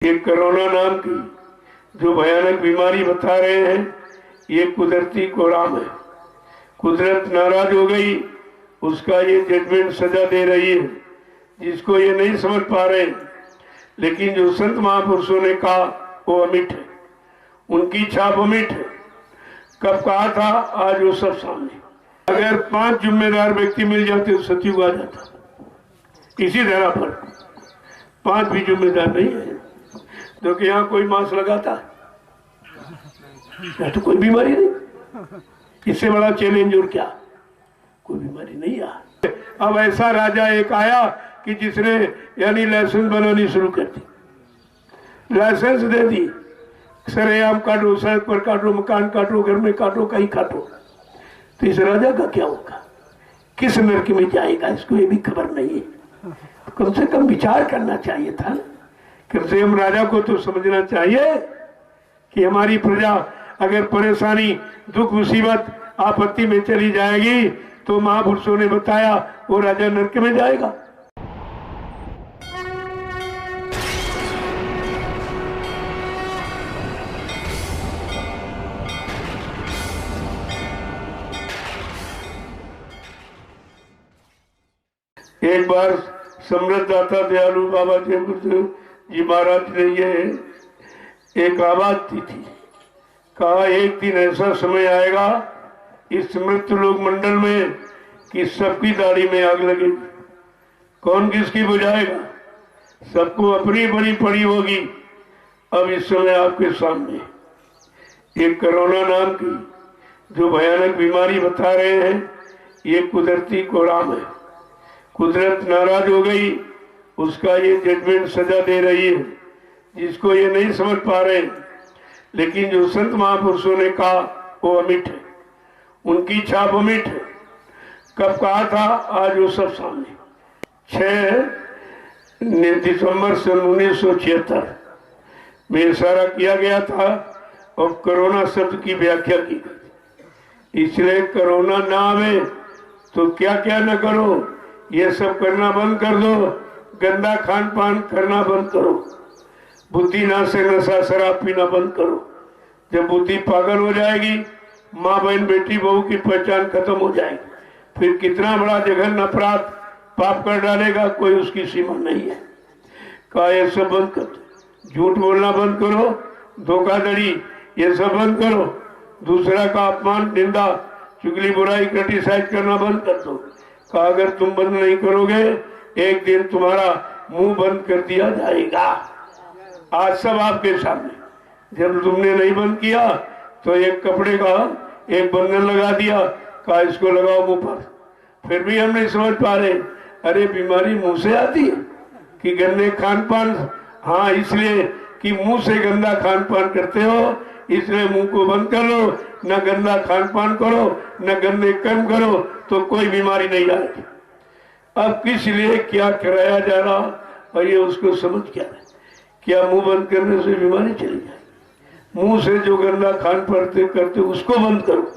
ये कोरोना नाम की जो भयानक बीमारी बता रहे हैं, ये कुदरती कोराम है। कुदरत नाराज हो गई, उसका ये जजमेंट सजा दे रही है, जिसको ये नहीं समझ पा रहे। लेकिन जो संत महापुरुषों ने कहा वो अमिट है, उनकी छाप अमिट है। कब कहा था, आज वो सब सामने। अगर 5 जिम्मेदार व्यक्ति मिल जाते तो सतयुग आ जाता। इसी तरह पर 5 भी जिम्मेदार नहीं है, तो कि यहाँ कोई मास्क लगाता या तो कोई बीमारी नहीं। इससे बड़ा चैलेंज और क्या, कोई बीमारी नहीं आ। अब ऐसा राजा एक आया कि जिसने यानी लाइसेंस बनानी शुरू कर दी, लाइसेंस दे दी, सरेआम काटो, सड़क पर काटो, मकान काटो, घर में काटो, कहीं काटो। तो इस राजा का क्या होगा, किस नरक में जाएगा, इसको ये भी खबर नहीं है। कम से कम विचार करना चाहिए था। कम से कम राजा को तो समझना चाहिए कि हमारी प्रजा अगर परेशानी, दुख, मुसीबत, आपत्ति में चली जाएगी तो महापुरुषों ने बताया वो राजा नरक में जाएगा। एक बार समृद्धदाता दयालु बाबा जयगुरुदेव जी महाराज ने ये एक आवाज दी थी, कहा एक दिन ऐसा समय आएगा इस मृत्यु लोक मंडल में कि सबकी दाढ़ी में आग लगेगी। कौन किसकी बुझाएगा, सबको अपनी बनी पड़ी होगी। अब इस समय आपके सामने एक कोरोना नाम की जो भयानक बीमारी बता रहे हैं, ये कुदरती कोराम है। कुदरत नाराज हो गई, उसका ये जजमेंट सजा दे रही है, जिसको ये नहीं समझ पा रहे। लेकिन जो संत महापुरुषों ने कहा वो अमिट है, उनकी छाप अमिट है। कब कहा था, आज वो सब सामने। 6 दिसंबर सन 1976 में इशारा किया गया था और कोरोना शब्द की व्याख्या की गई। इसलिए कोरोना ना आवे तो क्या क्या न करो, ये सब करना बंद कर दो। गंदा खान पान करना बंद करो, बुद्धि नाशक नशा शराब पीना बंद करो। जब बुद्धि पागल हो जाएगी, माँ बहन बेटी बहू की पहचान खत्म हो जाएगी, फिर कितना बड़ा जघन्य अपराध पाप कर डालेगा, कोई उसकी सीमा नहीं है। कहा ये सब बंद कर दो, झूठ बोलना बंद करो, धोखाधड़ी ये सब बंद करो, दूसरा का अपमान, निंदा, चुगली, बुराई, क्रिटिसाइज करना बंद कर दो। कहा अगर तुम बंद नहीं करोगे, एक दिन तुम्हारा मुंह बंद कर दिया जाएगा। आज सब आपके सामने। जब तुमने नहीं बंद किया तो एक कपड़े का एक बंधन लगा दिया, कहा इसको लगाओ मुंह पर। फिर भी हम नहीं समझ पा रहे, अरे बीमारी मुंह से आती है कि गंदे खान पान? हाँ, इसलिए कि मुंह से गंदा खान पान करते हो, इसलिए मुंह को बंद कर लो। न गंदा खान पान करो, न गंदे कर्म करो, तो कोई बीमारी नहीं आएगी। अब किस लिए क्या कराया जा रहा और ये उसको समझ क्या है। क्या मुंह बंद करने से बीमारी चली जाएगी? मुंह से जो गंदा खान पान करते उसको बंद करो,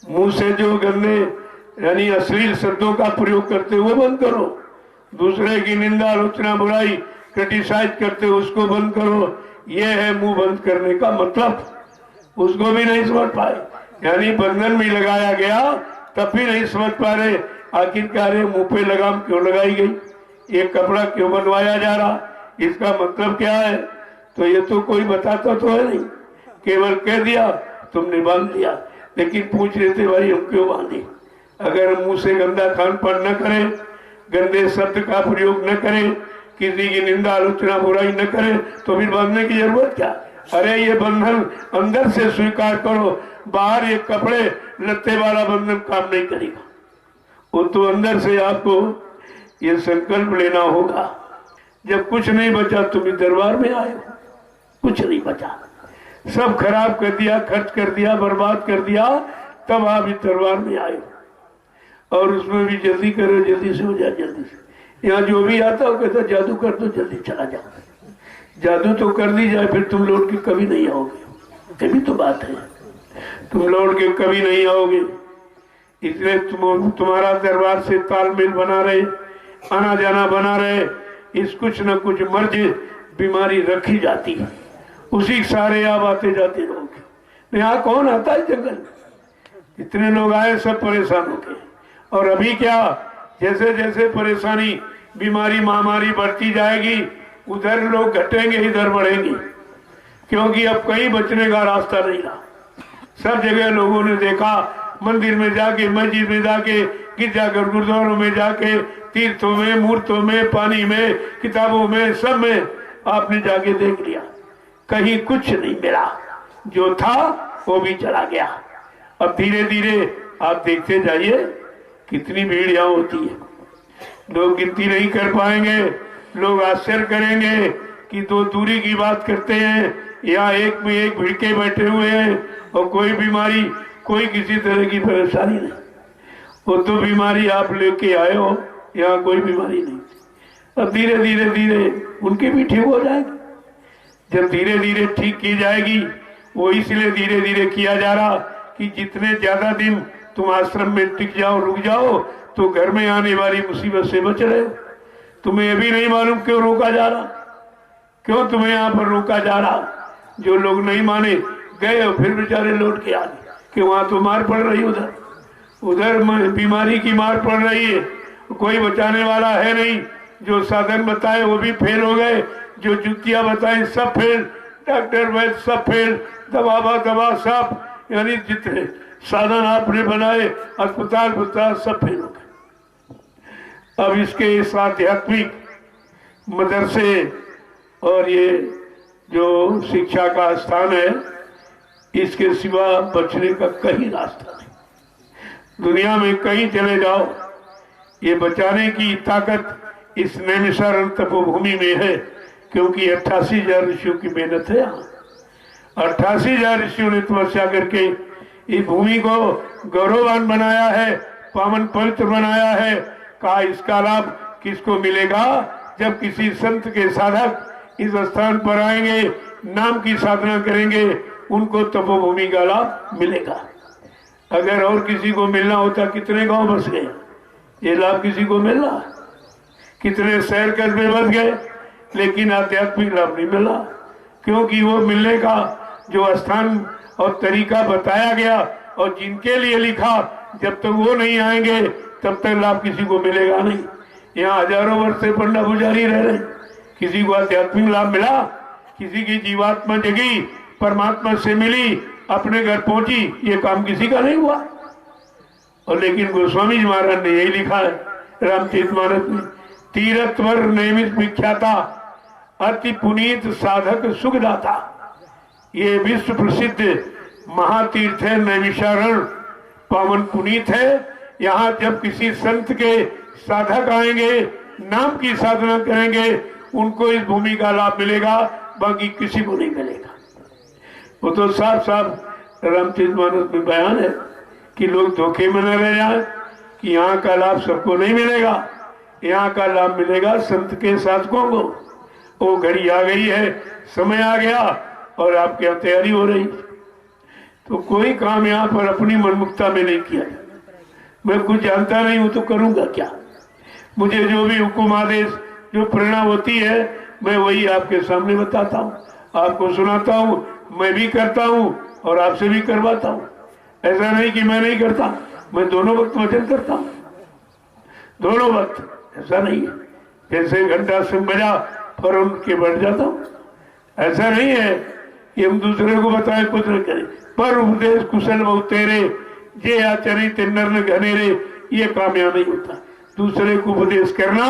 मुंह से जो गंदे यानी अश्लील शब्दों का प्रयोग करते वो बंद करो, दूसरे की निंदा, आलोचना, बुराई, क्रिटिसाइज करते उसको बंद करो। ये है मुंह बंद करने का मतलब। उसको भी नहीं समझ पाए, यानी बंधन भी लगाया गया तब भी नहीं समझ पा रहे आखिरकार मुंह पे लगाम क्यों लगाई गई, ये कपड़ा क्यों बनवाया जा रहा, इसका मतलब क्या है। तो ये तो कोई बताता तो है नहीं, केवल कह दिया तुमने बांध दिया। लेकिन पूछ रहे थे भाई हम क्यों बांधे। अगर मुंह से गंदा खान पान न करें, गंदे शब्द का प्रयोग न करें, किसी की निंदा, आलोचना, बुराई न करें, तो फिर बांधने की जरूरत क्या। अरे ये बंधन अंदर से स्वीकार करो, बाहर ये कपड़े लत्ते वाला बंधन काम नहीं करेगा। वो तो अंदर से आपको ये संकल्प लेना होगा। जब कुछ नहीं बचा तुम इस दरबार में आए हो, कुछ नहीं बचा, सब खराब कर दिया, खर्च कर दिया, बर्बाद कर दिया, तब आप इस दरबार में आए हो। और उसमें भी जल्दी करो, जल्दी से हो जाए, जल्दी से। यहाँ जो भी आता हो कहता जादू कर दो, जल्दी चला जाओ। जादू तो कर दी जाए, फिर तुम लौट के कभी नहीं आओगे। कभी तो बात है, तुम लौट के कभी नहीं आओगे। इसलिए तुम्हारा दरबार से तालमेल बना रहे, आना जाना बना रहे, इस कुछ न कुछ मर्ज बीमारी रखी जाती है, उसी सारे आप आते जाते लोग। यहाँ कौन आता है जंगल में? इतने लोग आए सब परेशान हो गए। और अभी क्या, जैसे जैसे परेशानी बीमारी महामारी बढ़ती जाएगी उधर लोग घटेंगे इधर बढ़ेंगे, क्योंकि अब कहीं बचने का रास्ता नहीं रहा। सब जगह लोगों ने देखा, मंदिर में जाके, मस्जिद में जाके, गिरजाघर गुरुद्वारों में जाके, तीर्थों में, मूर्तों में, पानी में, किताबों में, सब में आपने जाके देख लिया, कहीं कुछ नहीं मिला। जो था वो भी चला गया। अब धीरे धीरे आप देखते जाइए कितनी भीड़ यहाँ होती है। लोग गिनती नहीं कर पाएंगे। लोग आश्चर्य करेंगे कि दो दूरी की बात करते हैं, यहाँ एक में एक भिड़के बैठे हुए हैं और कोई बीमारी, कोई किसी तरह की परेशानी नहीं। वो तो बीमारी आप लेके आए हो, यहाँ कोई बीमारी नहीं। अब धीरे धीरे धीरे उनकी भी ठीक हो जाएगी। जब धीरे धीरे ठीक की जाएगी, वो इसलिए धीरे धीरे किया जा रहा कि जितने ज्यादा दिन तुम आश्रम में टिक जाओ, रुक जाओ, तो घर में आने वाली मुसीबत से बच रहे हो। तुम्हें अभी नहीं मालूम क्यों रोका जा रहा, क्यों तुम्हें यहाँ पर रोका जा रहा। जो लोग नहीं माने गए और फिर बेचारे लौट के आ गए कि वहां तो मार पड़ रही, उधर बीमारी की मार पड़ रही है, कोई बचाने वाला है नहीं। जो साधन बताए वो भी फेल हो गए, जो जुतियां बताए सब फेल, डॉक्टर वैद्य सब फेल, दवा सब, यानी जितने साधन आपने बनाए अस्पताल सब फेल हो गए। अब इसके इस आध्यात्मिक मदरसे और ये जो शिक्षा का स्थान है, इसके सिवा बचने का कहीं रास्ता नहीं। दुनिया में कहीं चले जाओ, ये बचाने की ताकत इस नैमिषारण्य तपोभूमि में है, क्योंकि 88,000 ऋषियों की मेहनत है। यहाँ 88,000 ऋषियों ने तपस्या करके इस भूमि को गौरववान बनाया है, पावन पवित्र बनाया है। कहा इसका लाभ किसको मिलेगा? जब किसी संत के साधक इस स्थान पर आएंगे, नाम की साधना करेंगे, उनको तपोभूमि का लाभ मिलेगा। अगर और किसी को मिलना होता, कितने गांव बस गए, ये लाभ किसी को मिल रहा, कितने शहर कस्बे बस गए, लेकिन आध्यात्मिक लाभ नहीं मिला। क्योंकि वो मिलने का जो स्थान और तरीका बताया गया और जिनके लिए लिखा, जब तक वो नहीं आएंगे तब तक लाभ किसी को मिलेगा नहीं। यहाँ हजारों वर्ष से पंडा पुजारी रह रहे, किसी को आध्यात्मिक लाभ मिला? किसी की जीवात्मा जगी, परमात्मा से मिली, अपने घर पहुंची, ये काम किसी का नहीं हुआ। और लेकिन गोस्वामी जी महाराज ने यही लिखा है रामचरितमानस में, तीर्थवर नियमित विख्याता अति पुनीत साधक सुखदाता। ये विश्व प्रसिद्ध महातीर्थ है, नैमिषारण्य पावन पुनीत है। यहाँ जब किसी संत के साधक आएंगे, नाम की साधना करेंगे, उनको इस भूमि का लाभ मिलेगा, बाकी किसी को नहीं मिलेगा। वो तो साफ साफ रामचरितमानस में बयान है कि लोग धोखे में न रह जाए कि यहाँ का लाभ सबको नहीं मिलेगा, यहाँ का लाभ मिलेगा संत के साधकों को। वो घड़ी आ गई है, समय आ गया और आपके यहाँ तैयारी हो रही। तो कोई काम यहाँ पर अपनी मनमुखता में नहीं किया। मैं कुछ जानता नहीं हूँ तो करूंगा क्या? मुझे जो भी हुकुम आदेश, जो प्रेरणा होती है, मैं वही आपके सामने बताता हूँ, आपको सुनाता हूँ। मैं भी करता हूँ और आपसे भी करवाता हूँ। ऐसा नहीं कि मैं नहीं करता, मैं दोनों वक्त वचन करता हूँ, दोनों वक्त। ऐसा नहीं है जैसे घंटा से बजा फौरन के बैठ जाता हूँ। ऐसा नहीं है कि हम दूसरे को बताए कुछ न करें। पर उपदेश कुशल बहु तेरे, जे आचरित नर न घनेरे, ये कामयाब नहीं होता। दूसरे को उपदेश करना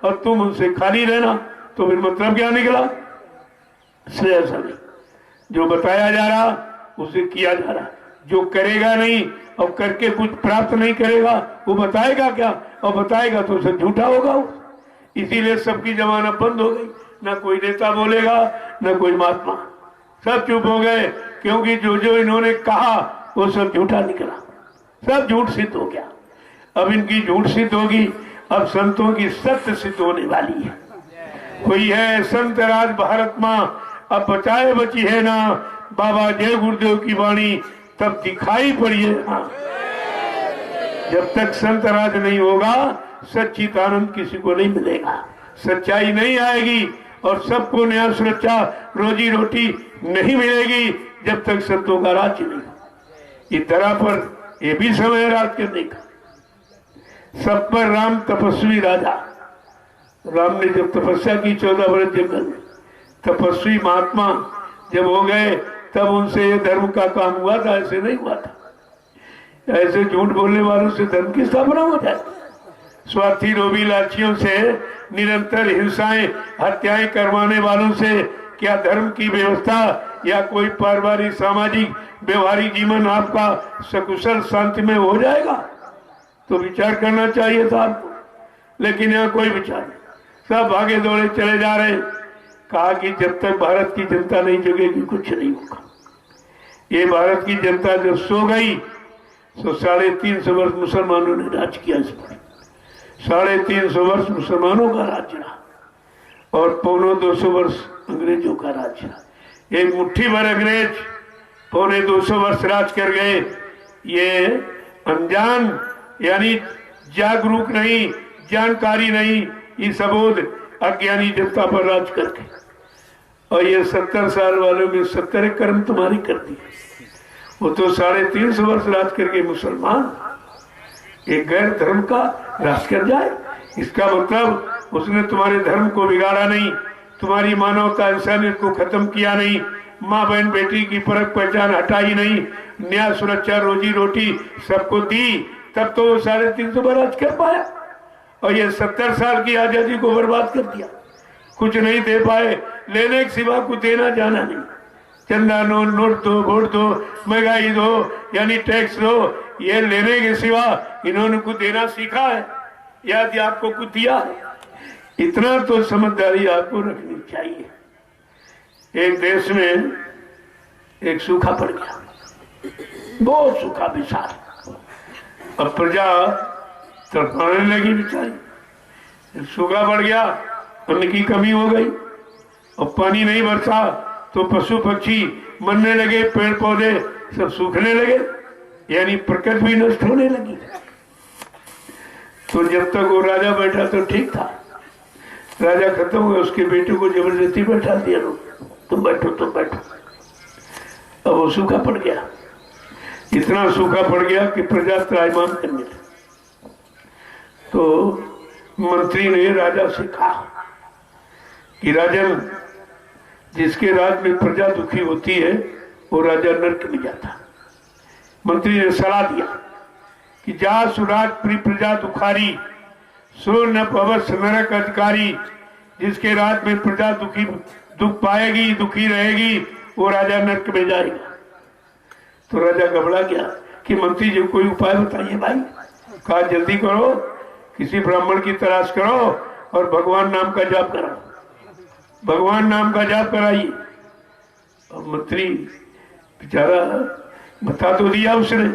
और तुम उनसे खाली रहना, तो फिर मतलब क्या निकला? इसलिए ऐसा नहीं, जो बताया जा रहा उसे किया जा रहा। जो करेगा नहीं और करके कुछ प्राप्त नहीं करेगा, वो बताएगा क्या? और बताएगा तो सब झूठा होगा वो। इसीलिए सबकी जमानत बंद हो गई, ना कोई नेता बोलेगा, ना कोई महात्मा, सब चुप हो गए। क्योंकि जो जो इन्होंने कहा वो सब झूठा निकला, सब झूठ सिद्ध हो गया। अब इनकी झूठ सिद्ध होगी, अब संतों की सत्य सिद्ध होने वाली है। कोई है संत राज भारत माँ, अब बचाए बची है ना, बाबा जय गुरुदेव की वाणी तब दिखाई पड़ी है ना। जब तक संत राज नहीं होगा, सच्चिदानंद किसी को नहीं मिलेगा, सच्चाई नहीं आएगी। और सबको न्याय सुरक्षा रोजी रोटी नहीं मिलेगी जब तक संतों का राज नहीं। इस तरह पर ये भी समय राज करने का। सब पर राम तपस्वी राजा। राम ने जब तपस्या की 14 वर्ष जंगल में, तपस्वी महात्मा जब हो गए तब उनसे ये धर्म का काम हुआ था, ऐसे नहीं हुआ था। ऐसे झूठ बोलने वालों से धर्म की स्थापना हो जाए। स्वार्थी लोभी लालचियों से निरंतर हिंसाएं हत्याएं करवाने वालों से क्या धर्म की व्यवस्था या कोई पारिवारिक सामाजिक व्यवहारिक जीवन आपका सकुशल शांति में हो जाएगा? तो विचार करना चाहिए था आपको, लेकिन यहाँ कोई विचार नहीं, सब भागे दौड़े चले जा रहे हैं। कहा कि जब तक भारत की जनता नहीं जगेगी कुछ नहीं होगा। ये भारत की जनता जब सो गई तो 350 वर्ष मुसलमानों ने राज किया इस पर। 350 वर्ष मुसलमानों का राज रहा और 250 वर्ष अंग्रेजों का राज रहा। एक मुट्ठी भर अंग्रेज 250 वर्ष राज कर गए। ये अनजान यानी जागरूक नहीं, जानकारी नहीं, इस अबोध अज्ञानी जनता पर राज करके। और ये 70 साल वालों में 70 कर्म तुम्हारी कर दी। वो तो 350 वर्ष राज करके मुसलमान एक गैर धर्म का राज कर जाए, इसका मतलब उसने तुम्हारे धर्म को बिगाड़ा नहीं, तुम्हारी मानवता इंसानियत को खत्म किया नहीं, माँ बहन बेटी की फर्क पहचान हटाई नहीं, न्याय सुरक्षा रोजी रोटी सबको दी, तब तो वो 350 वर्ष राज कर पाया। और ये 70 साल की आजादी को बर्बाद कर दिया। कुछ नहीं दे पाए, लेने के सिवा कुछ देना जाना नहीं। चंदा नोट दो, वोट दो, महंगाई दो, यानी टैक्स दो, ये लेने के सिवा इन्होंने कुछ देना सीखा है? याद आपको कुछ दिया है? इतना तो समझदारी आपको रखनी चाहिए। एक देश में एक सूखा पड़ गया, बहुत सूखा विशाल। अब प्रजा तड़पाने लगी बेचारी। सूखा पड़ गया, अन्न की कमी हो गई और पानी नहीं बरसा तो पशु पक्षी मरने लगे, पेड़ पौधे सब सूखने लगे, यानी प्रकृति भी नष्ट होने लगी। तो जब तक वो राजा बैठा तो ठीक था। राजा खत्म हुआ, उसके बेटे को जबरदस्ती बैठा दिया, तुम बैठो तुम बैठो। अब वो सूखा पड़ गया, इतना सूखा पड़ गया कि प्रजा त्राहिमाम करने लगी। तो मंत्री ने राजा से कहा कि राजन, जिसके राज में प्रजा दुखी होती है वो राजा नरक में जाता। मंत्री ने सलाह दिया कि जा सुराज प्री प्रजा दुखारी, सो न पवस नरक अधिकारी। जिसके राज में प्रजा दुख पाएगी, दुखी रहेगी, वो राजा नरक में जाएगा। तो राजा घबरा गया कि मंत्री जी कोई उपाय बताइए भाई। कहा जल्दी करो, किसी ब्राह्मण की तलाश करो और भगवान नाम का जाप कराओ, भगवान नाम का जाप कराइए। और मंत्री बेचारा बता तो दिया उसने,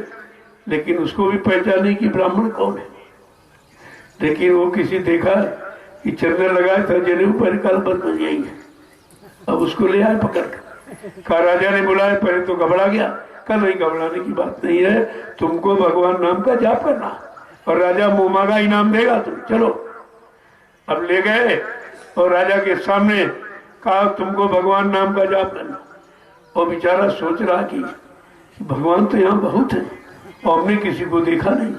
लेकिन उसको भी पहचाने कि ब्राह्मण कौन है। लेकिन वो किसी देखा कि चंदन लगाया था, जनेऊ पर काल बंद हो जाएंगे। अब उसको ले आए पकड़ कर। कहा राजा ने बुलाया, पहले तो घबरा गया। कहा नहीं, घबराने की बात नहीं है, तुमको भगवान नाम का जाप करना और राजा मुंह मांगा इनाम देगा तुम, चलो। अब ले गए और राजा के सामने कहा तुमको भगवान नाम का जाप करना। और बेचारा सोच रहा कि भगवान तो यहाँ बहुत है और हमने किसी को देखा नहीं,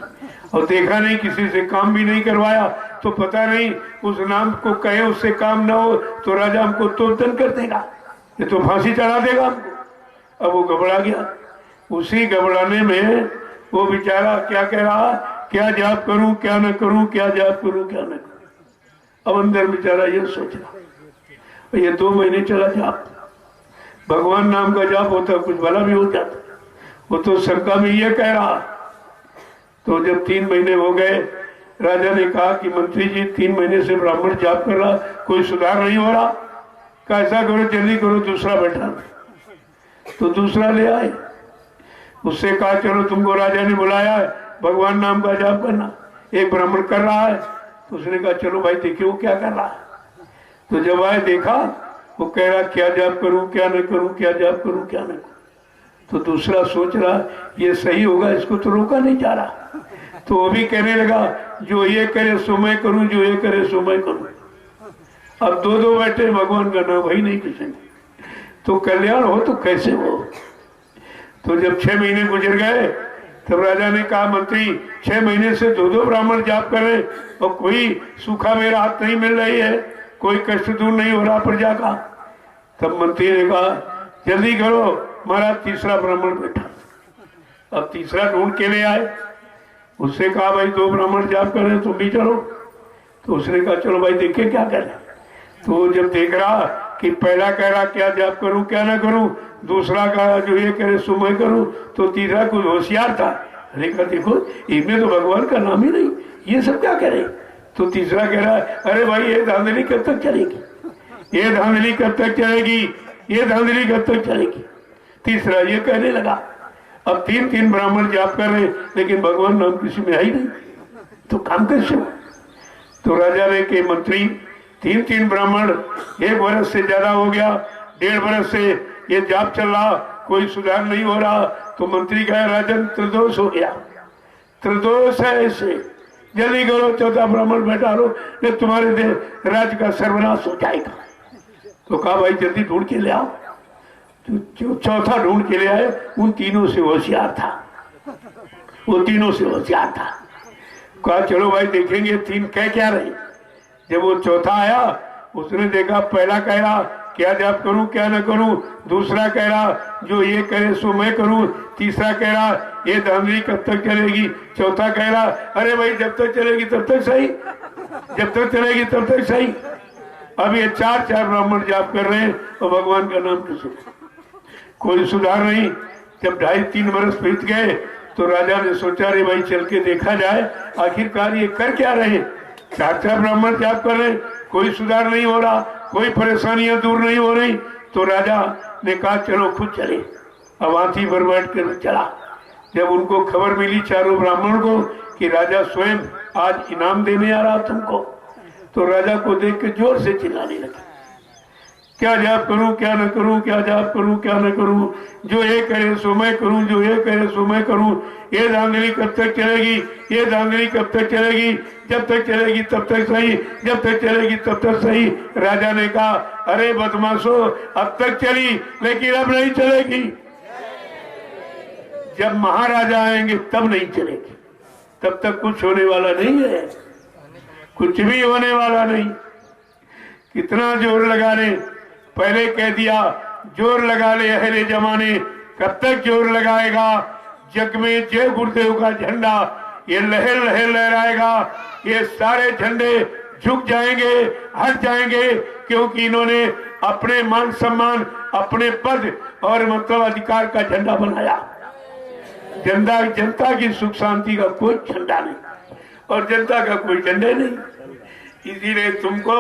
और देखा नहीं, किसी से काम भी नहीं करवाया, तो पता नहीं उस नाम को कहे उससे काम ना हो तो राजा हमको तोड़तन कर देगा, ये तो फांसी चढ़ा देगा हमको। अब वो घबरा गया। उसी घबराने में वो बेचारा क्या कह रहा, क्या जाप करूं क्या न करूं, क्या जाप करूं क्या न करूं। अब अंदर बेचारा ये सोच रहा, ये 2 महीने चला जाप, भगवान नाम का जाप होता कुछ भला भी हो जाता। वो तो शंका में ये कह रहा। तो जब 3 महीने हो गए, राजा ने कहा कि मंत्री जी 3 महीने से ब्राह्मण जाप कर रहा, कोई सुधार नहीं हो रहा। कहा ऐसा करो, जल्दी करो, दूसरा बैठा। तो दूसरा ले आए, उससे कहा चलो तुमको राजा ने बुलाया है, भगवान नाम का जाप करना। एक ब्राह्मण कर रहा है, तो उसने कहा चलो भाई देखिए वो क्या कर रहा है। तो जब आए देखा वो कह रहा क्या जाप करूं क्या न करूं, क्या जाप करूं क्या न करूं। तो दूसरा सोच रहा ये सही होगा, इसको तो रोका नहीं जा रहा। तो वो भी कहने लगा जो ये करे सो मैं करूं, जो ये करे सो मैं करूं। अब दो दो बैठे, भगवान का नाम ही नहीं किसी ने, तो कल्याण हो तो कैसे हो। तो जब 6 महीने गुजर गए तब राजा ने कहा, मंत्री 6 महीने से दो दो ब्राह्मण जाप कर रहे और कोई सूखा मेरा हाथ नहीं मिल रही है, कोई कष्ट दूर नहीं हो रहा प्रजा का। तब मंत्री ने कहा, जल्दी करो, महाराज तीसरा ब्राह्मण बैठा। अब तीसरा ढूंढ के ले आए। उससे कहा, भाई 2 ब्राह्मण जाप कर रहे, तुम भी चलो। तो उसने कहा, चलो भाई देखे क्या करें। तो जब देख रहा कि पहला कह रहा क्या जाप करूं क्या ना करूं, दूसरा का जो ये कह रहे सो मैं करूं, तो तीसरा कुछ होशियार था, अरे कहा देखो इनमें तो भगवान का नाम ही नहीं, ये सब क्या करे। तो तीसरा कह रहा है, अरे भाई ये धांधली कब तक चलेगी, ये धांधली कब तक चलेगी, ये धांधली कब तक चलेगी। तीसरा ये कहने लगा। अब 3-3 ब्राह्मण जाप कर रहे, लेकिन भगवान नाम किसी में है ही नहीं, तो काम कैसे हो। तो राजा ने के मंत्री 3-3 ब्राह्मण, 1 वर्ष से ज्यादा हो गया, 1.5 वर्ष से ये जाप चल रहा, कोई सुधार नहीं हो रहा। तो मंत्री कहा, राजन त्रिदोष हो गया, त्रिदोष है ऐसे, जल्दी करो 4था ब्राह्मण बैठा लो, नहीं तुम्हारे राज्य का सर्वनाश हो जाएगा। तो कहा, भाई जल्दी ढूंढ के ले आओ। तो 4था ढूंढ के ले आए, उन तीनों से होशियार था, वो तीनों से होशियार था। कहा, चलो भाई देखेंगे 3 कह क्या रहे। जब वो 4था आया, उसने देखा पहला कह रहा क्या जाप करूं क्या ना करूं, दूसरा कह रहा जो ये करे सो मैं करूं, तीसरा कह रहा ये धांधली कब तक चलेगी, चौथा कह रहा अरे भाई जब तक चलेगी तब तक सही, जब तक चलेगी तब तक सही। अब ये 4 ब्राह्मण जाप कर रहे हैं और भगवान का नाम किसी कोई सुधार नहीं। जब 2.5-3 वर्ष बीत गए तो राजा ने सोचा, रे भाई चल के देखा जाए आखिरकार ये कर क्या रहे। 4 ब्राह्मण जाप कर रहे, कोई सुधार नहीं हो रहा, कोई परेशानियां दूर नहीं हो रही। तो राजा ने कहा, चलो खुद चले। अब हाथी पर बैठ कर चला। जब उनको खबर मिली 4 ब्राह्मण को कि राजा स्वयं आज इनाम देने आ रहा तुमको, तो राजा को देख के जोर से चिल्लाने लगे, क्या जाप करूं क्या न करूं, क्या जाप करूं क्या न करूं, जो ये करे सो मैं करूं, जो ये करे सो मैं करूं, ये धांधली कब तक चलेगी, ये धांधली कब तक चलेगी, जब तक चलेगी तब तक सही, जब तक चलेगी तब तक सही। राजा ने कहा, अरे बदमाशो अब तक चली लेकिन अब नहीं चलेगी, जब महाराजा आएंगे तब नहीं चलेगी, तब तक कुछ होने वाला नहीं है, कुछ भी होने वाला नहीं। कितना जोर लगा ले, पहले कह दिया जोर लगा ले अहले जमाने, कब तक जोर लगाएगा, जग में जय गुरुदेव का झंडा ये लहर लहर लहराएगा, ये सारे झंडे झुक जाएंगे हट जाएंगे, क्योंकि इन्होंने अपने मान सम्मान अपने पद और मतलब अधिकार का झंडा बनाया। जनता की सुख शांति का कोई झंडा नहीं और जनता का कोई झंडा नहीं, इसीलिए तुमको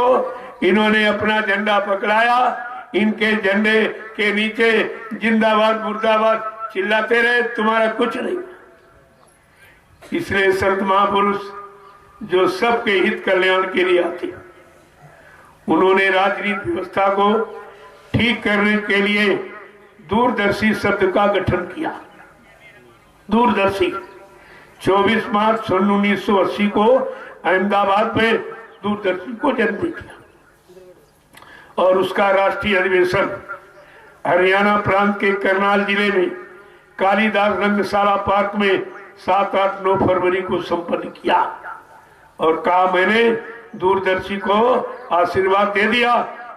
इन्होंने अपना झंडा पकड़ाया, इनके झंडे के नीचे जिंदाबाद मुर्दाबाद चिल्लाते रहे, तुम्हारा कुछ नहीं। इसलिए संत महापुरुष जो सबके हित कल्याण के लिए आते, उन्होंने राजनीति व्यवस्था को ठीक करने के लिए दूरदर्शी शब्द का गठन किया। दूरदर्शी 24 मार्च सन 1980 को अहमदाबाद में दूरदर्शी को जन्म दिया और उसका राष्ट्रीय अधिवेशन हरियाणा प्रांत के करनाल जिले में कालीदास रंगशाला पार्क में 7-8-9 फरवरी को संपन्न किया और कहा, मैंने दूरदर्शी को आशीर्वाद दे दिया,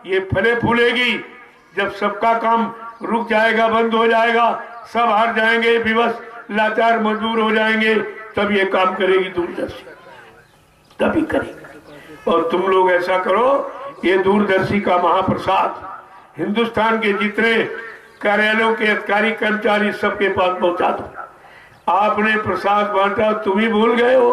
ये फले फूलेगी, जब सबका काम रुक जाएगा बंद हो जाएगा, सब हार जाएंगे, विवश लाचार मजदूर हो जाएंगे, तब ये काम करेगी दूरदर्शी, तभी करेगी। और तुम लोग ऐसा करो, ये दूरदर्शी का महाप्रसाद हिंदुस्तान के जितने कार्यालयों के अधिकारी कर्मचारी सबके पास पहुंचा दो। आपने प्रसाद बांटा, तुम ही भूल गए हो,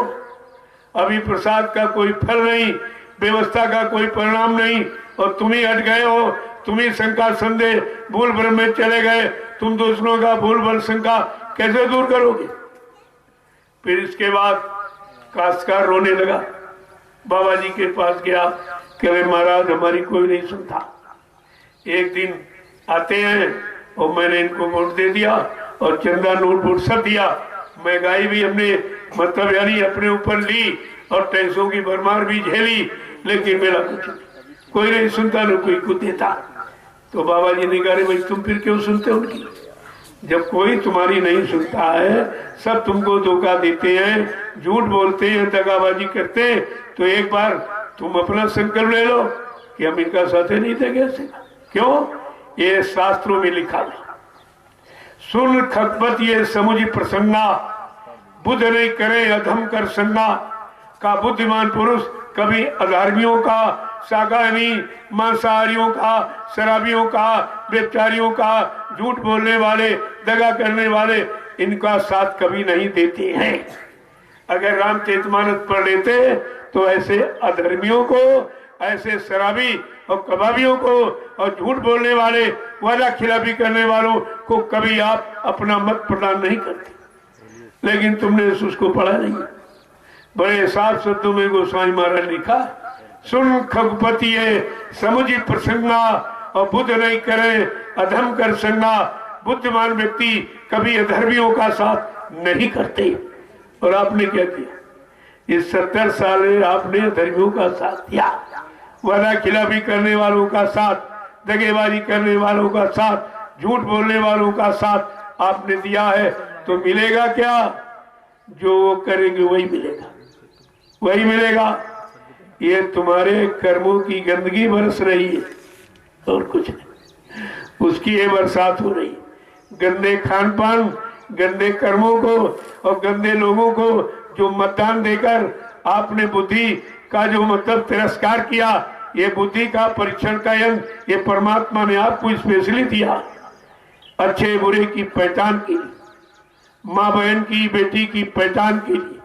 अभी प्रसाद का कोई फल नहीं, व्यवस्था का कोई परिणाम नहीं, और तुम ही हट गए हो, तुम ही शंका संदेह भूल भ्रम में चले गए, तुम दूसरों का भूल भ्रम शंका कैसे दूर करोगे। फिर इसके बाद काश्तकार रोने लगा, बाबा जी के पास गया, कहे महाराज हमारी कोई नहीं सुनता। एक दिन आते हैं और मैंने इनको वोट दे दिया और चंदा नोट वोट सब दिया, महंगाई भी हमने यानी अपने ऊपर ली और टैक्सों की भरमार भी झेली, लेकिन मेरा कुछ नहीं। कोई नहीं सुनता न कोई को देता। तो बाबा जी ने कहा भाई तुम फिर क्यों सुनते हो उनकी? जब कोई तुम्हारी नहीं सुनता है, सब तुमको धोखा देते हैं, झूठ बोलते हैं, दगाबाजी करते हैं, तो एक बार तुम अपना संकल्प ले लो कि हम इनका साथ नहीं देंगे। क्यों? ये शास्त्रों में लिखा है, सुन खतबत ये समुझ प्रसन्ना, बुद्ध नहीं करे अधम कर सन्ना। का बुद्धिमान पुरुष कभी अधार्मियों का, शाकाहारी मांसाहारियों का, शराबियों का, व्यभिचारियों का, झूठ बोलने वाले, दगा करने वाले, इनका साथ कभी नहीं देते हैं। अगर रामचरितमानस पढ़ लेते तो ऐसे अधर्मियों को, ऐसे शराबी और कबाबियों को और झूठ बोलने वाले, वादा खिलाफी करने वालों को कभी आप अपना मत प्रदान नहीं करते। लेकिन तुमने उसको पढ़ा नहीं। बड़े साफ शब्दों में गोस्वामी महाराज ने लिखा, सुन खगपति समुझी प्रसन्ना और बुद्ध नहीं करे अधम कर संगा। बुद्धिमान व्यक्ति कभी अधर्मियों का साथ नहीं करते। और आपने क्या किया? इस 70 साल में आपने अधर्मियों का साथ दिया, वादा खिलाफी करने वालों का साथ, दगेबाजी करने वालों का साथ, झूठ बोलने वालों का साथ आपने दिया है। तो मिलेगा क्या? जो वो करेंगे वही मिलेगा, वही मिलेगा। ये तुम्हारे कर्मों की गंदगी बरस रही है और कुछ नहीं, उसकी ये बरसात हो रही। गंदे खान पान, गंदे कर्मों को और गंदे लोगों को जो मतदान देकर आपने बुद्धि का जो मतलब तिरस्कार किया, ये बुद्धि का परीक्षण का यंत्र ये परमात्मा ने आपको स्पेशली दिया, अच्छे बुरे की पहचान के लिए, माँ बहन की बेटी की पहचान के लिए।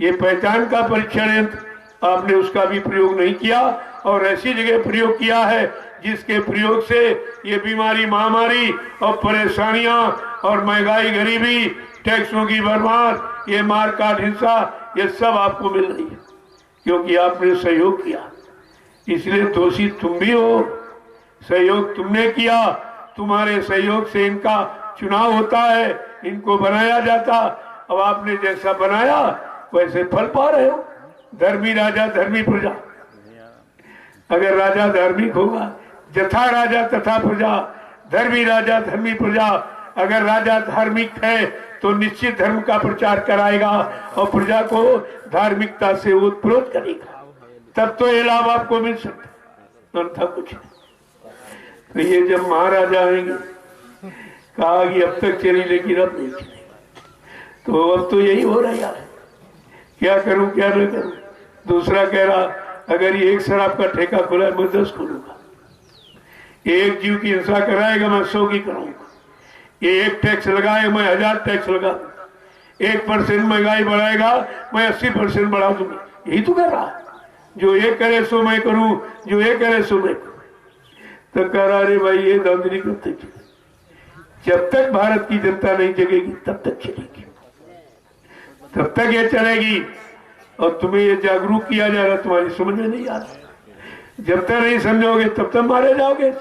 ये पहचान का परीक्षण यंत्र आपने उसका भी प्रयोग नहीं किया और ऐसी जगह प्रयोग किया है जिसके प्रयोग से ये बीमारी, महामारी और परेशानियां और महंगाई, गरीबी, टैक्सों की बर्बाद, ये मारकाट, हिंसा, ये सब आपको मिल रही है क्योंकि आपने सहयोग किया। इसलिए दोषी तुम भी हो, सहयोग तुमने किया, तुम्हारे सहयोग से इनका चुनाव होता है, इनको बनाया जाता। अब आपने जैसा बनाया वैसे फल पा रहे हो। धर्मी राजा धर्मी प्रजा। अगर राजा धार्मिक होगा, जथा राजा तथा प्रजा, धर्मी राजा धर्मी प्रजा। अगर राजा धार्मिक है तो निश्चित धर्म का प्रचार कराएगा और प्रजा को धार्मिकता से उत्प्रोत करेगा, तब तो ये लाभ आपको मिल सकता, अन्यथा कुछ नहीं। तो ये जब महाराजा आएंगे, कहा कि अब तक चली लेकिन अब नहीं चलेगी, तो अब तो यही हो रहा है, क्या करूं क्या न करूं। दूसरा कह रहा अगर ये एक शराब का ठेका खुला है मैं 10 खोलूंगा, एक जीव की हिंसा कराएगा मैं 100 की कराऊंगा, ये एक टैक्स लगाए मैं 1000 टैक्स लगा दूंगा, 1% महंगाई बढ़ाएगा मैं 80% बढ़ा दूंगा। यही तो कर रहा, जो ये करे सो मैं करूं, जो ये करे सो मैं करूं। तो कह रहा अरे भाई ये धांधली कब तक चलेगी? जब तक भारत की जनता नहीं जगेगी तब तक चलेगी, तब तक ये चलेगी। और तुम्हें ये जागरूक किया जा रहा, तुम्हारी समझ में नहीं आ रहा। जब तक नहीं समझोगे तब तक मारे जाओगे।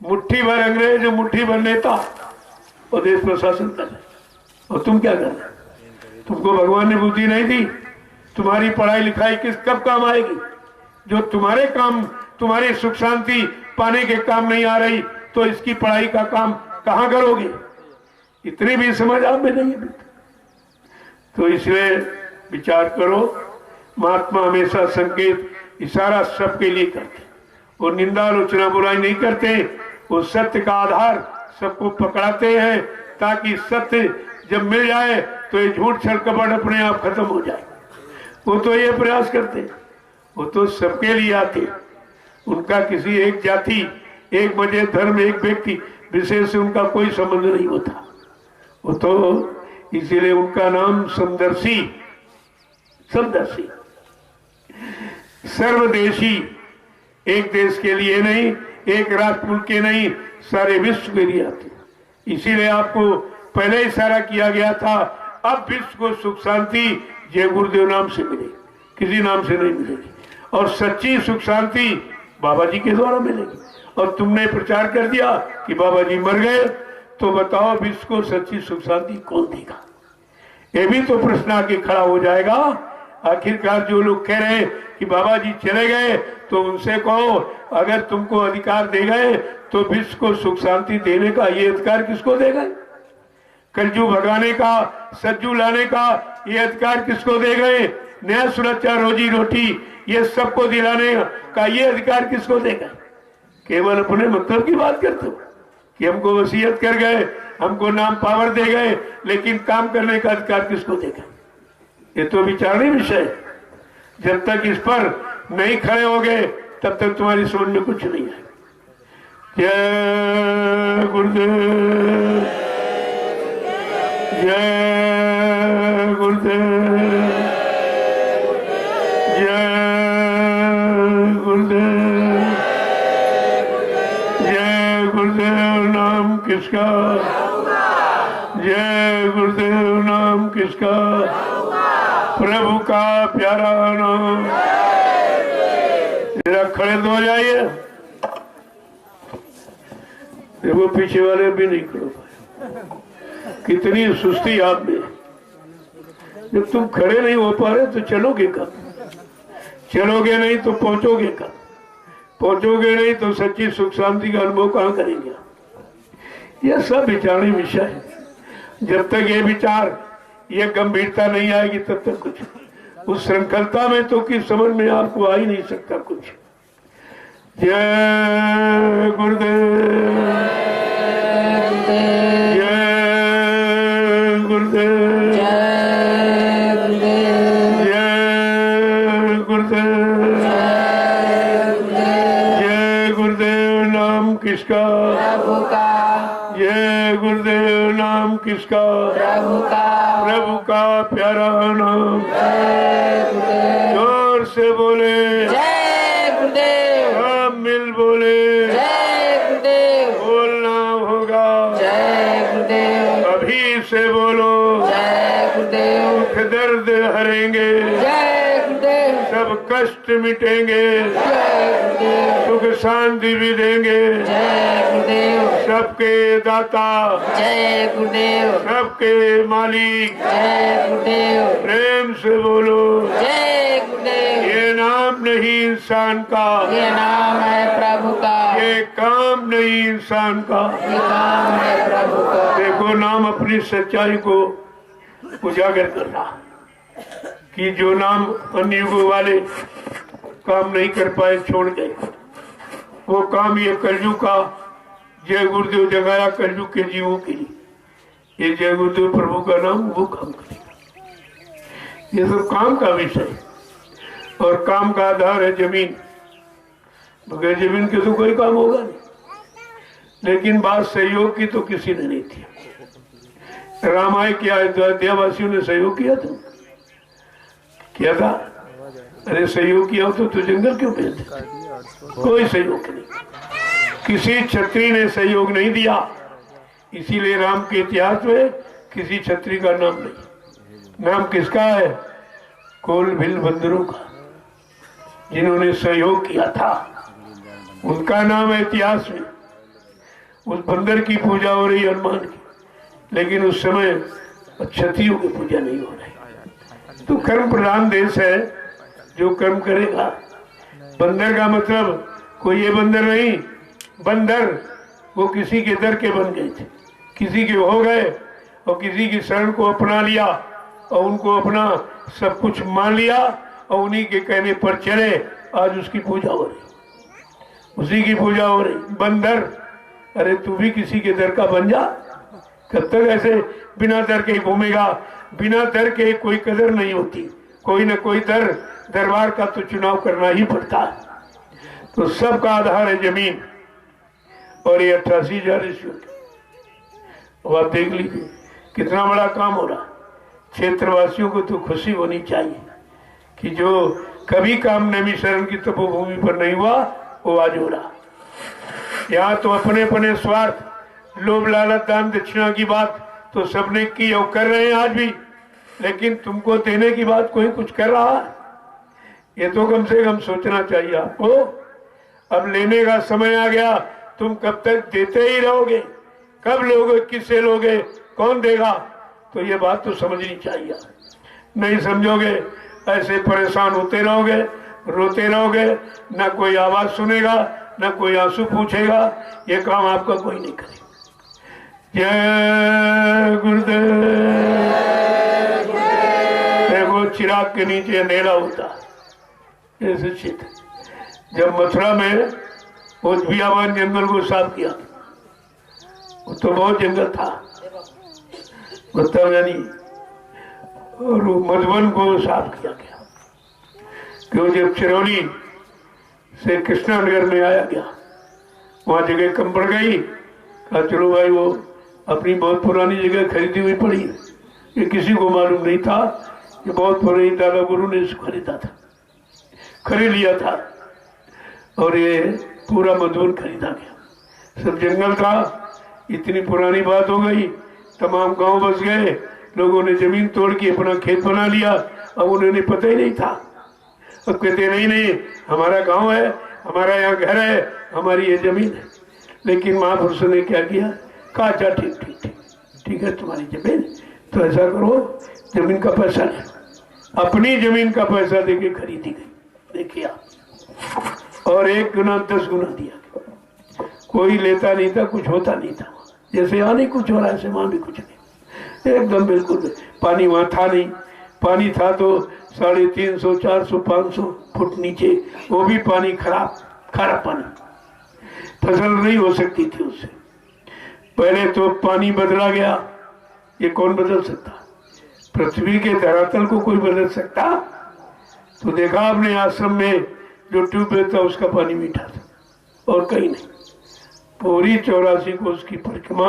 मुट्ठी भर अंग्रेज, मुट्ठी भर नेता और देश प्रशासन कर रहे, और तुम क्या कर रहे? तुमको भगवान ने बुद्धि नहीं दी। तुम्हारी पढ़ाई लिखाई किस कब काम आएगी? जो तुम्हारे काम, तुम्हारी सुख शांति पाने के काम नहीं आ रही तो इसकी पढ़ाई का काम कहाँ करोगे? इतनी भी समझ आप में नहीं है। तो इसलिए विचार करो। महात्मा हमेशा संकेत, इशारा सबके लिए करते, वो निंदा, आलोचना, बुराई नहीं करते। वो सत्य का आधार सबको पकड़ाते हैं ताकि सत्य जब मिल जाए तो ये झूठ छल कपट अपने आप खत्म हो जाए। वो तो ये प्रयास करते, वो तो सबके लिए आते। उनका किसी एक जाति, एक मजहब, धर्म, एक व्यक्ति विशेष से उनका कोई संबंध नहीं होता। वो तो इसीलिए उनका नाम समदर्शी, समदर्शी, सर्वदेशी, एक देश के लिए नहीं, एक राष्ट्र मुल्क के नहीं, सारे विश्व के लिए आते। इसीलिए आपको पहले इशारा किया गया था, अब विश्व को सुख शांति जय गुरुदेव नाम से मिलेगी, किसी नाम से नहीं मिलेगी। और सच्ची सुख शांति बाबा जी के द्वारा मिलेगी। और तुमने प्रचार कर दिया कि बाबा जी मर गए, तो बताओ विश्व को सच्ची सुख शांति कौन देगा? ये भी तो प्रश्न आके खड़ा हो जाएगा। आखिरकार जो लोग कह रहे हैं कि बाबा जी चले गए, तो उनसे कहो अगर तुमको अधिकार दे गए तो विश्व को सुख शांति देने का ये अधिकार किसको दे गए? कलजू भगाने का, सज्जू लाने का ये अधिकार किसको दे गए? न्याय सुरक्षा रोजी रोटी ये सबको दिलाने का ये अधिकार किसको दे गए? केवल अपने मतलब की बात करते हो कि हमको वसीयत कर गए, हमको नाम पावर दे गए, लेकिन काम करने का अधिकार किसको दे गए? ये तो विचारणीय विषय है। जब तक इस पर नहीं खड़े हो गए तब तक तुम्हारी समझ में कुछ नहीं है। जय गुरुदेव, जय गुरुदेव, जय गुरुदेव, जय गुरुदेव नाम किसका, जय गुरुदेव नाम किसका, प्रभु का प्यारा नाम। जरा खड़े तो हो जाइए। देखो पीछे वाले भी नहीं खड़े पाए, कितनी सुस्ती आप में। जब तुम खड़े नहीं हो पा रहे तो चलोगे कब? चलोगे नहीं तो पहुंचोगे कब? पहुंचोगे नहीं तो सच्ची सुख शांति का अनुभव कहां करेंगे? यह सब विचारणीय विषय है। जब तक ये विचार, ये गंभीरता नहीं आएगी तब तक कुछ, उस श्रृंखलता में तो कि समझ में आपको आ ही नहीं सकता कुछ। जय गुरुदेव, जय गुरुदेव, जय गुरुदेव, जय गुरुदेव नाम किसका, प्रभु का, जय गुरुदेव नाम किसका, प्रभु का, प्रभु का प्यारा नाम। जय गुरुदेव, जोर से बोले, जय गुरुदेव, सब मिल बोले, जय गुरुदेव, बोलना होगा, जय गुरुदेव, अभी से बोलो, जय गुरुदेव, दुख दर्द हरेंगे, जय गुरुदेव, सब कष्ट मिटेंगे, जय गुरुदेव, सुख शांति भी देंगे, जय गुरुदेव, सबके दाता, जय गुरुदेव, सबके मालिक, जय गुरुदेव, प्रेम से बोलो। जय गुरुदेव, ये नाम नहीं इंसान का, ये नाम है प्रभु का, ये काम नहीं इंसान का। ये काम है प्रभु का। देखो नाम अपनी सच्चाई को उजागर करना, कि जो नाम अन्य युगों वाले काम नहीं कर पाए, छोड़ गए, वो काम ये कलयुग का जय गुरुदेव जगाया कलयुग के जीवों के लिए। ये जय गुरुदेव प्रभु का नाम वो काम करेगा। ये सब काम का विषय, और काम का आधार है जमीन। बगैर जमीन के तो कोई काम होगा नहीं। लेकिन बात सहयोग की तो किसी ने नहीं थी। रामायण किया, अयोध्यावासियों ने सहयोग किया था, किया था। अरे सहयोग किया हो तो जंगल क्यों भेजते? कोई सहयोग नहीं, किसी क्षत्रिय ने सहयोग नहीं दिया। इसीलिए राम के इतिहास में किसी क्षत्रिय का नाम नहीं। नाम किसका है? कोल भील बंदरों का, जिन्होंने सहयोग किया था, उनका नाम है इतिहास में। उस बंदर की पूजा हो रही हनुमान की, लेकिन उस समय क्षत्रियों की पूजा नहीं हो रही। तो कर्म प्रधान देश है, जो कर्म करेगा। बंदर का मतलब कोई ये बंदर नहीं, बंदर वो किसी के दर के बन गए थे, किसी के हो गए और किसी की शरण को अपना लिया और उनको अपना सब कुछ मान लिया और उन्हीं के कहने पर चले। आज उसकी पूजा हो रही, उसी की पूजा हो रही। बंदर, अरे तू भी किसी के दर का बन जा। कब तक ऐसे बिना दर के घूमेगा? बिना दर के कोई कदर नहीं होती। कोई न कोई दरबार का तो चुनाव करना ही पड़ता है। तो सबका आधार है जमीन, और ये 88,000 ईस्वी। आप देख लीजिए कितना बड़ा काम हो रहा। क्षेत्रवासियों को तो खुशी होनी चाहिए कि जो कभी काम नैमी शरण की तपोभूमि पर नहीं हुआ, वो आज हो रहा। यहाँ तो अपने अपने स्वार्थ, लोभ लालच दान दक्षिणा की बात तो सबने की और कर रहे हैं आज भी, लेकिन तुमको देने की बात कोई कुछ कर रहा है? ये तो कम से कम सोचना चाहिए आपको। अब लेने का समय आ गया, तुम कब तक देते ही रहोगे? कब लोगे? किससे लोगे? कौन देगा? तो ये बात तो समझनी चाहिए। नहीं समझोगे, ऐसे परेशान होते रहोगे, रोते रहोगे, ना कोई आवाज सुनेगा, ना कोई आंसू पूछेगा, ये काम आपका कोई नहीं करेगा। जय गुरुदेव। देखो चिराग के नीचे अंधेरा होता ऐसे चित। जब मथुरा में उद्भियावन जंगल को साफ किया, वो तो बहुत जंगल था, बताओ नहीं, और मधुबन को साफ किया गया। क्यों? जब चिरौली से कृष्णानगर में आया गया, वहां जगह कम पड़ गई, कहा चलो भाई वो अपनी बहुत पुरानी जगह खरीदी हुई पड़ी, ये किसी को मालूम नहीं था, ये बहुत पुरानी दादा गुरु ने इसको खरीदा था, खरीद लिया था, और ये पूरा मधुबन खरीदा गया। सब जंगल था, इतनी पुरानी बात हो गई, तमाम गांव बस गए, लोगों ने जमीन तोड़ के अपना खेत बना लिया। अब उन्हें पता ही नहीं था। अब कहते नहीं हमारा गांव है, हमारा यहाँ घर है, हमारी ये जमीन है। लेकिन महापुरुष ने क्या किया? कहा अच्छा ठीक ठीक ठीक ठीक है, तुम्हारी जमीन, तो ऐसा करो जमीन का पैसा ले। अपनी जमीन का पैसा देके खरीदी गई। देखिए आप, और 1 गुना 10 गुना दिया। कोई लेता नहीं था, कुछ होता नहीं था। जैसे यहाँ नहीं कुछ हो रहा है, ऐसे वहां भी कुछ नहीं, एकदम बिल्कुल। पानी वहां था नहीं, पानी था तो 350, 400, 500 फुट नीचे, वो भी पानी खारा पानी, फसल नहीं हो सकती थी उससे। पहले तो पानी बदला गया, ये कौन बदल सकता? पृथ्वी के धरातल को कोई बदल सकता? तो देखा आपने आश्रम में जो ट्यूबवेल था उसका पानी मीठा था और कहीं नहीं। पूरी 84 कोस की परिक्रमा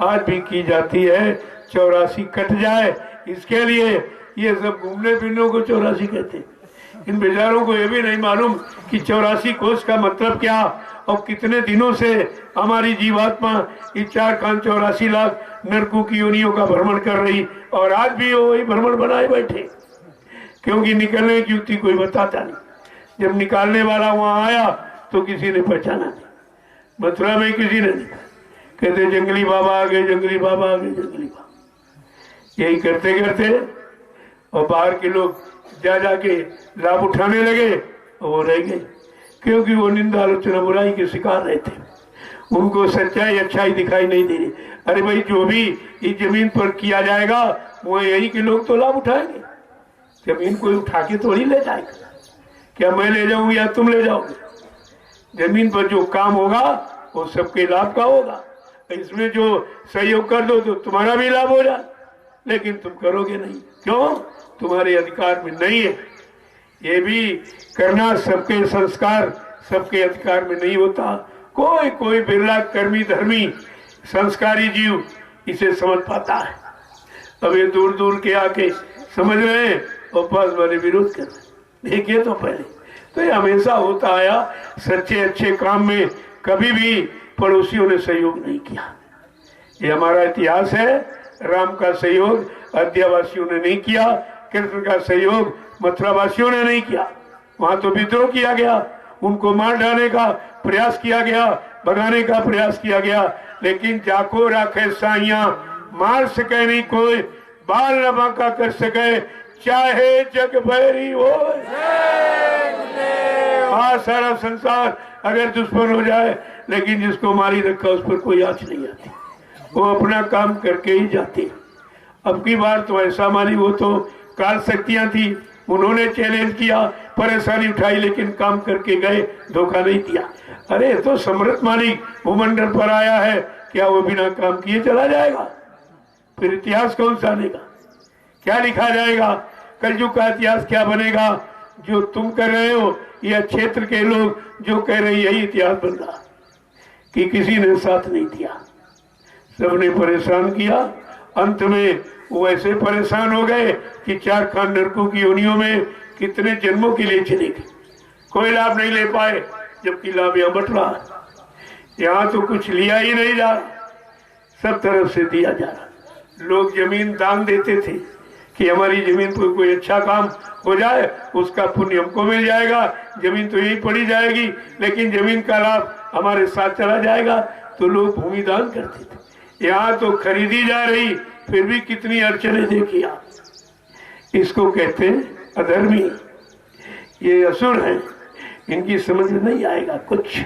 आज भी की जाती है। 84 कट जाए इसके लिए ये सब घूमने फिरने को 84 कहते हैं। इन बेचारों को ये भी नहीं मालूम कि 84 कोस का मतलब क्या, और कितने दिनों से हमारी जीवात्मा इस 4 खान 84 लाख नरकों की योनियों का भ्रमण कर रही, और आज भी वो वही भ्रमण बनाए बैठे, क्योंकि निकलने की युक्ति कोई बताता नहीं। जब निकालने वाला वहां आया तो किसी ने पहचाना नहीं, मथुरा में किसी ने नहीं। कहते जंगली बाबा आ गए, जंगली बाबा आ गए, जंगली बाबा। यही करते करते और बाहर के लोग जा जाके लाभ उठाने लगे और वो रह गए, क्योंकि वो निंदा आलोचना बुराई के शिकार रहते, उनको सच्चाई अच्छाई दिखाई नहीं दे रही। अरे भाई, जो भी इस जमीन पर किया जाएगा वो यही के लोग तो लाभ उठाएंगे। जमीन कोई उठा के थोड़ी ले जाएगा, क्या मैं ले जाऊंगी या तुम ले जाओगे? जमीन पर जो काम होगा वो सबके लाभ का होगा। इसमें जो सहयोग कर दो तो तुम्हारा भी लाभ हो जाए, लेकिन तुम करोगे नहीं। क्यों? तुम्हारे अधिकार में नहीं है। ये भी करना सबके संस्कार, सबके अधिकार में नहीं होता। कोई कोई बिरला कर्मी धर्मी संस्कारी जीव इसे समझ पाता है। अब ये दूर दूर के आके समझ रहे हैं और पास वाले विरोध कर रहे हैं। देखिए तो पहले तो ये हमेशा होता आया, सच्चे अच्छे काम में कभी भी पड़ोसियों ने सहयोग नहीं किया। ये हमारा इतिहास है। राम का सहयोग अयोध्यावासियों ने नहीं किया, कृष्ण का सहयोग मथुरावासियों ने नहीं किया। वहां तो विद्रोह किया गया, उनको मार डालने का प्रयास किया गया, भगाने का प्रयास किया गया, लेकिन जाको राखे साइया, मार सके नहीं कोई, बाल न बांका कर सके, चाहे जग भैरी हो। हाँ, सारा संसार अगर दुश्मन हो जाए, लेकिन जिसको मारी रखा उस पर कोई आँच नहीं आती, वो अपना काम करके ही जाती। अब की बार तो ऐसा मानी, वो तो काल शक्तियां थी, उन्होंने चैलेंज किया, परेशानी उठाई, लेकिन काम करके गए, धोखा नहीं दिया। अरे तो समृद्ध मालिक भूमंडल पर आया है, क्या वो बिना काम किए चला जाएगा? फिर इतिहास कौन सा बनेगा? क्या लिखा जाएगा? कलयुग का इतिहास क्या बनेगा? जो तुम कर रहे हो या क्षेत्र के लोग जो कह रहे हैं, यही इतिहास बन रहा कि किसी ने साथ नहीं दिया, सबने परेशान किया। अंत में वो ऐसे परेशान हो गए कि 4 खान नरकों की योनियों में कितने जन्मों के लिए चले गए, कोई लाभ नहीं ले पाए, जबकि लाभ यहाँ बट रहा। यहाँ तो कुछ लिया ही नहीं जा रहा, सब तरफ से दिया जा रहा। लोग जमीन दान देते थे कि हमारी जमीन पर कोई अच्छा काम हो जाए, उसका पुण्य हमको मिल जाएगा, जमीन तो यही पड़ी जाएगी, लेकिन जमीन का लाभ हमारे साथ चला जाएगा। तो लोग भूमि दान करते थे। यहाँ तो खरीदी जा रही, फिर भी कितनी अड़चने देखी आप। इसको कहते हैं अधर्मी, ये असुर हैं, इनकी समझ में नहीं आएगा, कुछ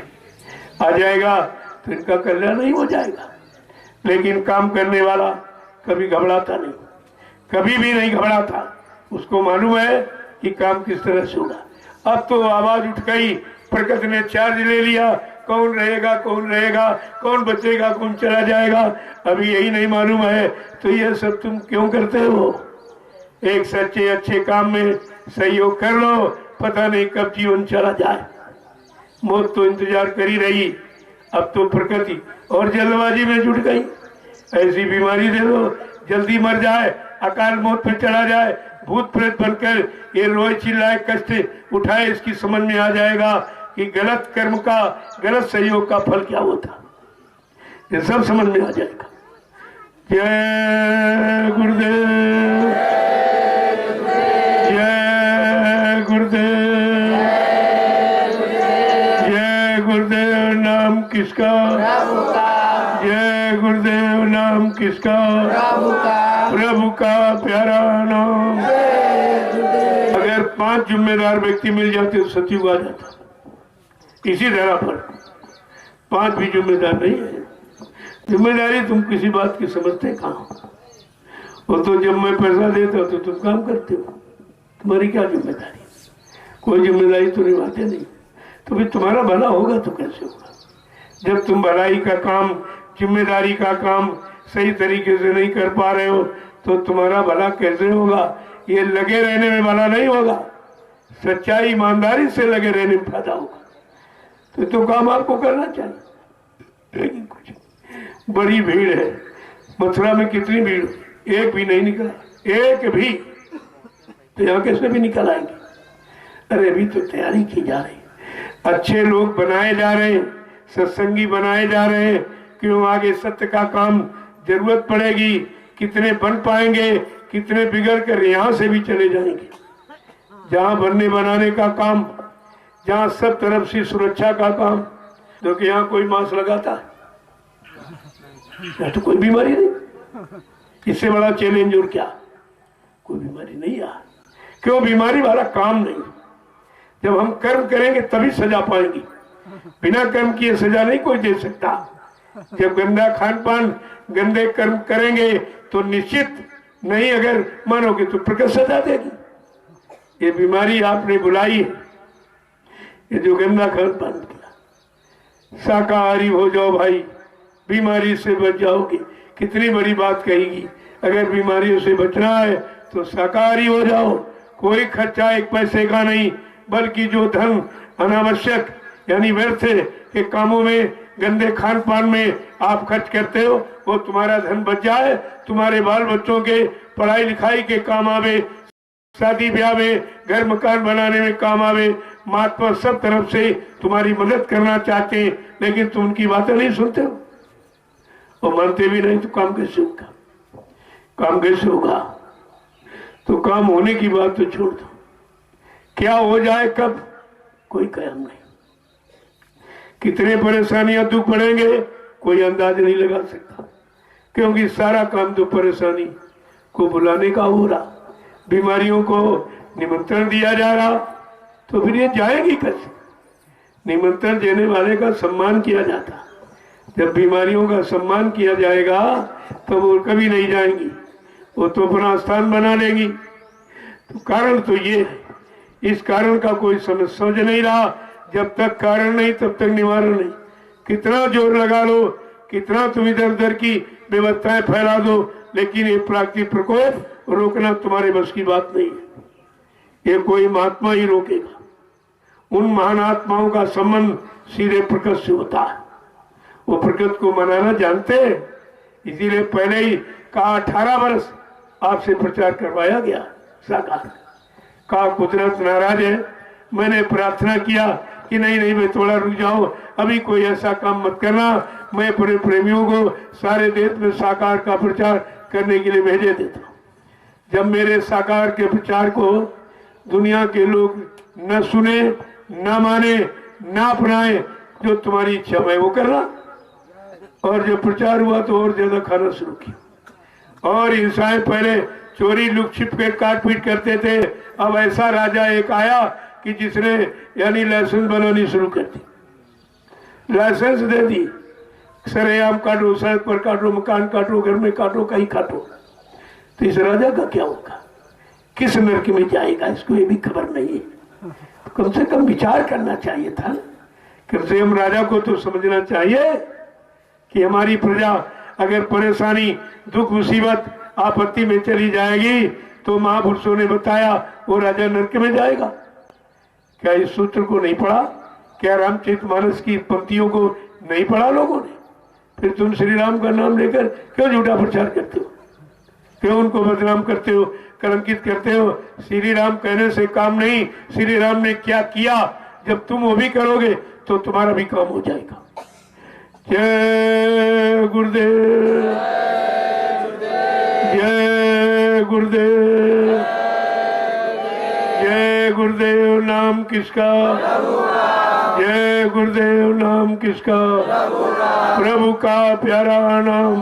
आ जाएगा तो इनका कल्याण नहीं हो जाएगा। लेकिन काम करने वाला कभी घबराता नहीं, कभी भी नहीं घबराता। उसको मालूम है कि काम किस तरह से होगा। अब तो आवाज उठ गई, प्रकृति ने चार्ज ले लिया, कौन रहेगा कौन रहेगा, कौन बचेगा कौन चला जाएगा, अभी यही नहीं मालूम है। तो ये सब तुम क्यों करते हो? एक सच्चे अच्छे काम में सहयोग कर लो, पता नहीं कब जीवन चला जाए। मौत तो इंतजार कर ही रही, अब तो प्रकृति और जल्दबाजी में जुट गई। ऐसी बीमारी दे दो जल्दी मर जाए, अकाल मौत पे चला जाए, भूत प्रेत बनकर ये रोए चिल्लाए कष्ट उठाए, इसकी समझ में आ जाएगा कि गलत कर्म का, गलत सहयोग का फल क्या होता, ये सब समझ में आ जाएगा। जय गुरुदेव, जय गुरुदेव, जय गुरुदेव। नाम किसका? प्रभु का, जय गुरुदेव। नाम किसका? प्रभु का, प्रभु का प्यारा नाम। अगर 5 जिम्मेदार व्यक्ति मिल जाते तो सतयुग आ जाता। इसी तरह पर 5 भी जिम्मेदार नहीं है। जिम्मेदारी तुम किसी बात की समझते कहाँ? वो तो जब मैं पैसा देता तो तुम काम करते हो, तुम्हारी क्या जिम्मेदारी? कोई जिम्मेदारी तो निभाते नहीं। तो फिर तुम्हारा भला होगा तो कैसे होगा? जब तुम भलाई का काम, जिम्मेदारी का काम सही तरीके से नहीं कर पा रहे हो तो तुम्हारा भला कैसे होगा? ये लगे रहने में भला नहीं होगा, सच्चाई ईमानदारी से लगे रहने में फायदा होगा। तो काम आपको करना चाहिए। लेकिन कुछ बड़ी भीड़ है, मथुरा में कितनी भीड़, एक भी नहीं निकला, एक भी। तो यहाँ कैसे भी निकल आएंगे? अरे अभी तो तैयारी की जा रही, अच्छे लोग बनाए जा रहे हैं, सत्संगी बनाए जा रहे हैं। क्यों? आगे सत्य का काम जरूरत पड़ेगी। कितने बन पाएंगे, कितने बिगड़ कर यहाँ से भी चले जाएंगे। जहाँ बनने बनाने का काम, जहाँ सब तरफ से सुरक्षा का काम, जो कि यहाँ कोई मास्क लगाता है, यहाँ तो कोई बीमारी नहीं। इससे बड़ा चैलेंज और क्या? कोई बीमारी नहीं यार। क्यों? बीमारी वाला काम नहीं। जब हम कर्म करेंगे तभी सजा पाएंगे, बिना कर्म किए सजा नहीं कोई दे सकता। जब गंदा खान पान, गंदे कर्म करेंगे तो निश्चित नहीं, अगर मानोगे तो प्रकृति सजा देगी। ये बीमारी आपने बुलाई है, ये जो गंदा खान पान किया। शाकाहारी हो जाओ भाई, बीमारी से बच जाओगे। कितनी बड़ी बात कहेगी, अगर बीमारियों से बचना है तो शाकाहारी हो जाओ। कोई खर्चा 1 पैसे का नहीं, बल्कि जो धन अनावश्यक यानी व्यर्थ के कामों में, गंदे खान पान में आप खर्च करते हो, वो तुम्हारा धन बच जाए, तुम्हारे बाल बच्चों के पढ़ाई लिखाई के काम आवे, शादी ब्याह में, घर मकान बनाने में काम आवे। महात्मा सब तरफ से तुम्हारी मदद करना चाहते हैं, लेकिन तुम उनकी बातें नहीं सुनते हो और मानते भी नहीं। तो काम कैसे होगा? काम कैसे होगा? तो काम होने की बात तो छोड़ दो, क्या हो जाए कब कोई कयाम नहीं। कितने परेशानियां दुख पड़ेंगे कोई अंदाज नहीं लगा सकता, क्योंकि सारा काम तो परेशानी को बुलाने का हो रहा, बीमारियों को निमंत्रण दिया जा रहा, तो फिर ये जाएगी कैसे? निमंत्रण देने वाले का सम्मान किया जाता। जब बीमारियों का सम्मान किया जाएगा तो वो कभी नहीं जाएंगी, वो तो अपना स्थान बना लेगी। तो कारण तो ये है, इस कारण का कोई समझ नहीं रहा। जब तक कारण नहीं तब तक निवारण नहीं। कितना जोर लगा लो, कितना तुम इधर उधर की व्यवस्थाएं फैला दो, लेकिन ये प्राकृतिक प्रकोप रोकना तुम्हारे बस की बात नहीं है। ये कोई महात्मा ही रोकेगा। उन महान आत्माओं का संबंध सीधे प्रकृति से होता है। वो प्रकृति को मनाना जानते हैं, इसीलिए पहले ही कहा 18 वर्ष आपसे प्रचार करवाया गया। साकार कहा कुदरत नाराज है, मैंने प्रार्थना किया कि नहीं मैं थोड़ा रुक जाओ, अभी कोई ऐसा काम मत करना। मैं अपने प्रेमियों को सारे देश में साकार का प्रचार करने के लिए भेजे देता हूँ। जब मेरे साकार के प्रचार को दुनिया के लोग न सुने, न माने, न अपनाए, जो तुम्हारी इच्छा है वो करना। और जब प्रचार हुआ तो और ज्यादा खाना शुरू किया, और हिंसाएं पहले चोरी लुक छिप के काट पीट करते थे, अब ऐसा राजा एक आया कि जिसने यानी लाइसेंस बनानी शुरू कर दी, लाइसेंस दे दी, सरेआम काटो, सड़क पर काटो, मकान काटो, घर में काटो, कहीं काटो। तो इस राजा का क्या होगा, किस नरक में जाएगा, इसको ये भी खबर नहीं है। कम से कम विचार करना चाहिए था, कम से कम राजा को तो समझना चाहिए कि हमारी प्रजा अगर परेशानी, दुख, मुसीबत, आपत्ति में चली जाएगी तो महापुरुषों ने बताया वो राजा नरक में जाएगा। क्या इस सूत्र को नहीं पढ़ा? क्या रामचरितमानस की पंक्तियों को नहीं पढ़ा लोगों ने? फिर तुम श्री राम का नाम लेकर क्यों झूठा प्रचार करते हो, क्यों उनको बदनाम करते हो, कलंकित करते हो? श्री राम कहने से काम नहीं, श्री राम ने क्या किया, जब तुम वो भी करोगे तो तुम्हारा भी काम हो जाएगा। जय गुरुदेव, जय गुरुदेव, जय गुरुदेव। नाम किसका? जय गुरुदेव। नाम किसका? प्रभु का प्यारा नाम।